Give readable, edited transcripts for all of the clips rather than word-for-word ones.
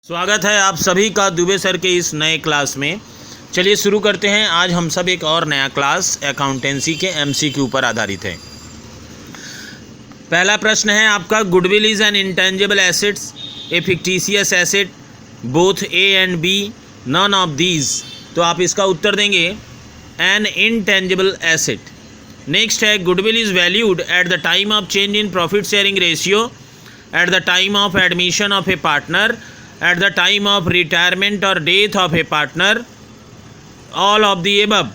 स्वागत है आप सभी का दुबे सर के इस नए क्लास में। चलिए शुरू करते हैं। आज हम सब एक और नया क्लास अकाउंटेंसी के एमसीक्यू पर आधारित है। पहला प्रश्न है आपका, goodwill is an intangible assets, a fictitious asset, both A and B, none of these. तो आप इसका उत्तर देंगे एन इंटेंजिबल एसेट। नेक्स्ट है, goodwill is valued at the time of change in profit sharing ratio, at the time of admission of a partner, at the time of retirement or death of a partner, all of the above।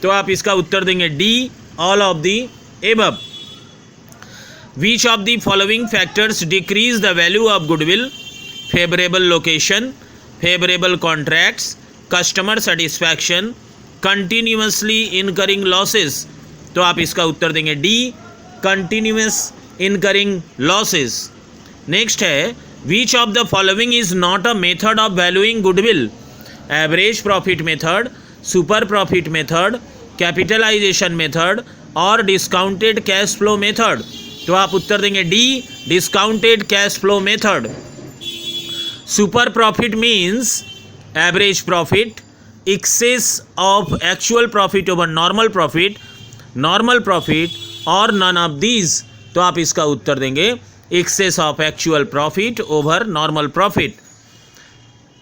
तो आप इसका उत्तर देंगे D, all of the above। Which of the following factors decrease the value of goodwill? Favorable location, favorable contracts, customer satisfaction, continuously incurring losses। तो आप इसका उत्तर देंगे D, continuous incurring losses। Next है, Which of the following is not a method of valuing goodwill? Average profit method, super profit method, capitalization method और discounted cash flow method। तो आप उत्तर देंगे D, discounted cash flow method। Super profit means average profit, excess of actual profit over normal profit और none of these। तो आप इसका उत्तर देंगे excess of actual profit over normal profit।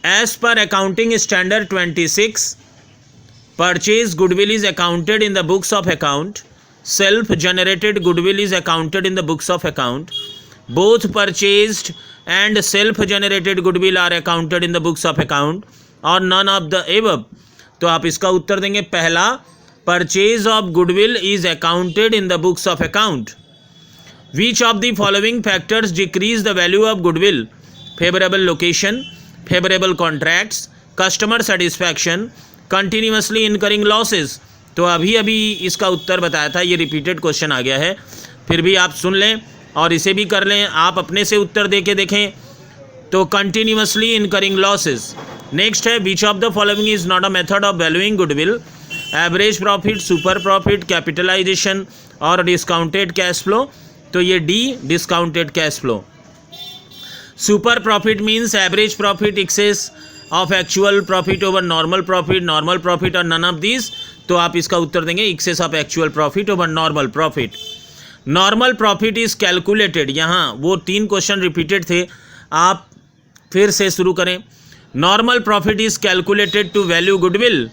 As per accounting standard 26, purchase goodwill is accounted in the books of account, self generated goodwill is accounted in the books of account, both purchased and self generated goodwill are accounted in the books of account or none of the above। तो आप इसका उत्तर देंगे पहला, purchase of goodwill is accounted in the books of account। Which of the following factors decrease the value of goodwill? Favorable location, favorable contracts, customer satisfaction, continuously incurring losses। तो अभी इसका उत्तर बताया था, ये रिपीटेड क्वेश्चन आ गया है, फिर भी आप सुन लें और इसे भी कर लें, आप अपने से उत्तर दे के देखें। तो continuously incurring losses। नेक्स्ट है, which of the following is not a method of valuing goodwill? Average profit, super profit, capitalization और discounted cash flow। तो ये D, discounted cash flow. Super profit means average profit, excess of actual profit over normal profit और none of this. तो आप इसका उत्तर देंगे excess of actual profit over normal profit. Normal profit is calculated, यहाँ वो 3 क्वेश्चन रिपीटेड थे, आप फिर से शुरू करें। Normal profit is calculated to value goodwill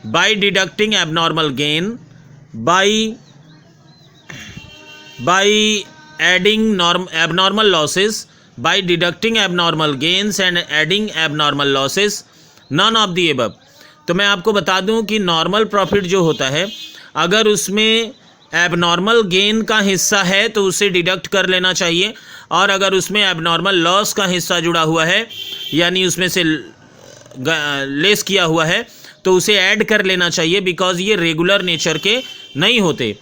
by deducting abnormal gain, by adding abnormal losses, by deducting abnormal gains and adding abnormal losses, none of the above। तो मैं आपको बता दूं कि नॉर्मल प्रॉफिट जो होता है, अगर उसमें एबनॉर्मल गेन का हिस्सा है तो उसे डिडक्ट कर लेना चाहिए, और अगर उसमें एबनॉर्मल लॉस का हिस्सा जुड़ा हुआ है यानी उसमें से लेस किया हुआ है तो उसे ऐड कर लेना चाहिए, बिकॉज ये रेगुलर नेचर के नहीं होते।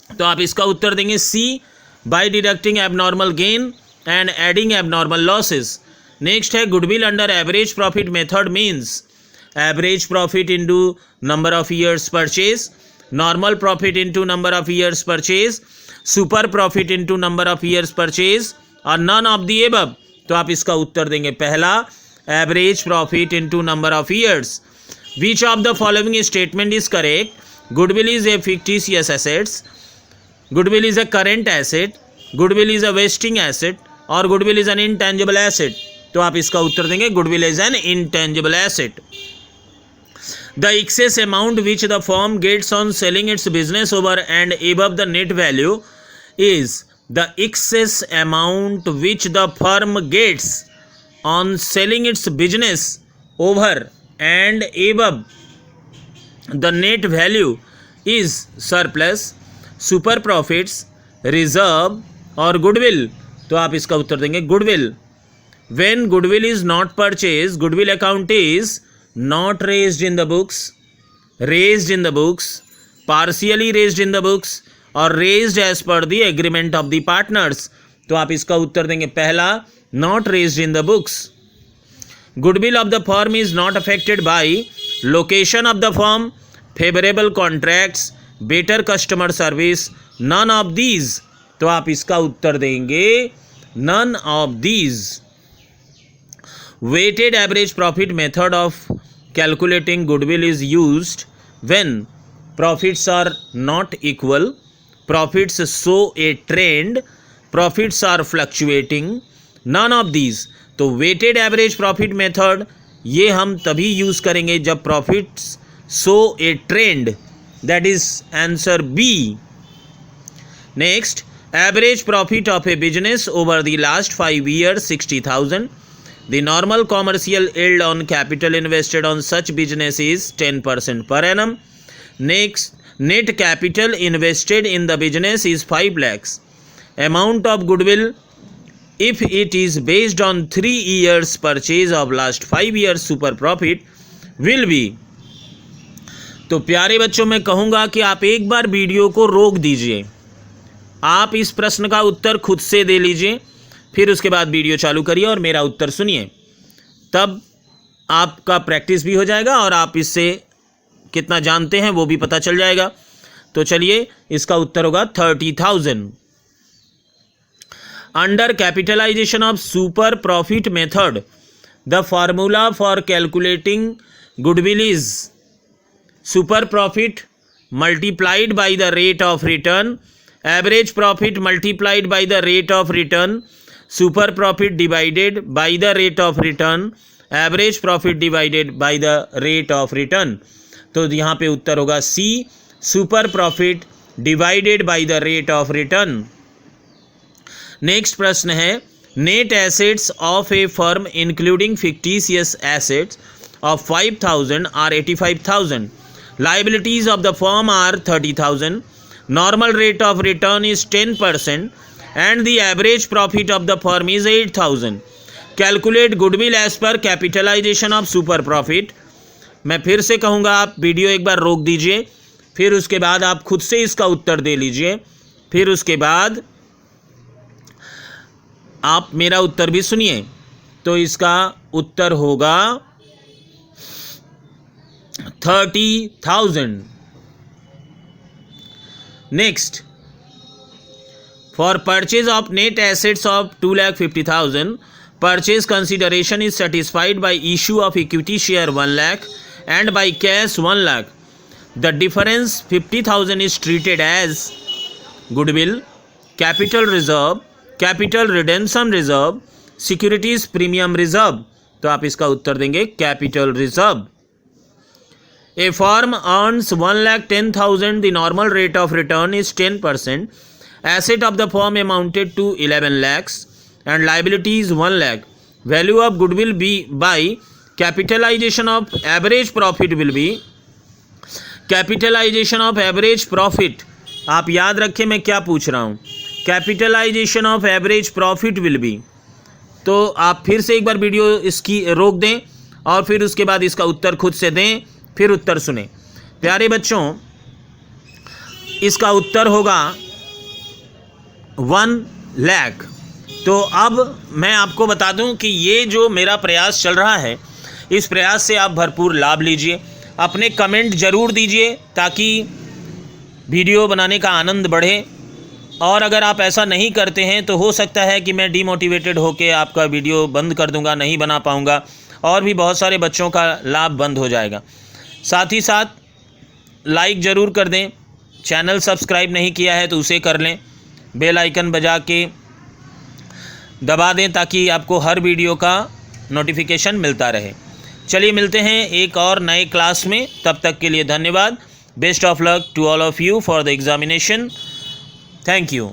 तो आप इसका उत्तर देंगे C, by deducting abnormal gain and adding abnormal losses. Next है, goodwill under average profit method means average profit into number of years purchase, normal profit into number of years purchase, super profit into number of years purchase और none of the above. तो आप इसका उत्तर देंगे पहला, average profit into number of years. Which of the following statement is correct? Goodwill is a fictitious assets, goodwill is a current asset, goodwill is a wasting asset और goodwill is an intangible asset. तो आप इसका उत्तर देंगे goodwill is an intangible asset. The excess amount which the firm gets on selling its business over and above the net value is the excess amount which the firm gets on selling its business over and above the net value is surplus, super profits, reserve और goodwill. तो आप इसका उत्तर देंगे goodwill. When goodwill is not purchase, goodwill account is not raised in the books, raised in the books, partially raised in the books और raised as per the agreement of the partners. तो आप इसका उत्तर देंगे पहला, not raised in the books. Goodwill of the firm is not affected by location of the firm, favourable contracts, better customer service, none of these. तो आप इसका उत्तर देंगे none of these. weighted average profit method of calculating goodwill is used when profits are not equal, profits show a trend, profits are fluctuating, none of these। तो weighted average profit method ये हम तभी use करेंगे जब profits show a trend, that is answer B। Next, average profit of a business over the last 5 years 60,000. The normal commercial yield on capital invested on such business is 10% per annum. Next, net capital invested in the business is 5 lakhs. Amount of goodwill if it is based on 3 years purchase of last 5 years super profit will be। तो प्यारे बच्चों, मैं कहूँगा कि आप एक बार video को रोक दीजिए, आप इस प्रश्न का उत्तर खुद से दे लीजिए, फिर उसके बाद वीडियो चालू करिए और मेरा उत्तर सुनिए, तब आपका प्रैक्टिस भी हो जाएगा और आप इससे कितना जानते हैं वो भी पता चल जाएगा। तो चलिए, इसका उत्तर होगा 30,000। Under capitalization of super profit method the formula for calculating goodwill is super profit multiplied by the rate of return, average profit multiplied by the rate of return, super profit divided by the rate of return, average profit divided by the rate of return. तो यहाँ पे उत्तर होगा C, super profit divided by the rate of return. Next प्रश्न है, net assets of a firm including fictitious assets of 5,000 are 85,000, liabilities of the firm are 30,000, normal rate of return is 10% and the average profit of the firm is 8,000. Calculate goodwill as per capitalization of super profit। मैं फिर से कहूँगा, आप video एक बार रोक दीजिए, फिर उसके बाद आप खुद से इसका उत्तर दे लीजिए, फिर उसके बाद आप मेरा उत्तर भी सुनिए। तो इसका उत्तर होगा 30,000। Next, for purchase of net assets of 2,50,000, purchase consideration is satisfied by issue of equity share 1 lakh and by cash 1 lakh. The difference 50,000 is treated as goodwill, capital reserve, capital redemption reserve, securities premium reserve। तो आप इसका उत्तर देंगे capital reserve। A firm earns 1,10,000, the normal rate of return is 10%. Asset of the firm amounted to 11 lakhs and liabilities 1 lakh. Value of goodwill be by capitalization of average profit will be capitalization of average profit। आप याद रखें मैं क्या पूछ रहा हूँ, capitalization of average profit will be. तो आप फिर से एक बार वीडियो इसकी रोक दें और फिर उसके बाद इसका उत्तर खुद से दें, फिर उत्तर सुने। प्यारे बच्चों, इसका उत्तर होगा 1 लाख। तो अब मैं आपको बता दूं कि ये जो मेरा प्रयास चल रहा है, इस प्रयास से आप भरपूर लाभ लीजिए। अपने कमेंट ज़रूर दीजिए ताकि वीडियो बनाने का आनंद बढ़े, और अगर आप ऐसा नहीं करते हैं तो हो सकता है कि मैं डीमोटिवेटेड होकर आपका वीडियो बंद कर दूंगा, नहीं बना पाऊंगा और भी बहुत सारे बच्चों का लाभ बंद हो जाएगा। साथ ही साथ लाइक ज़रूर कर दें, चैनल सब्सक्राइब नहीं किया है तो उसे कर लें, बेल आइकन बजा के दबा दें ताकि आपको हर वीडियो का नोटिफिकेशन मिलता रहे। चलिए मिलते हैं एक और नए क्लास में, तब तक के लिए धन्यवाद। Best of luck to all of you for the examination. Thank you.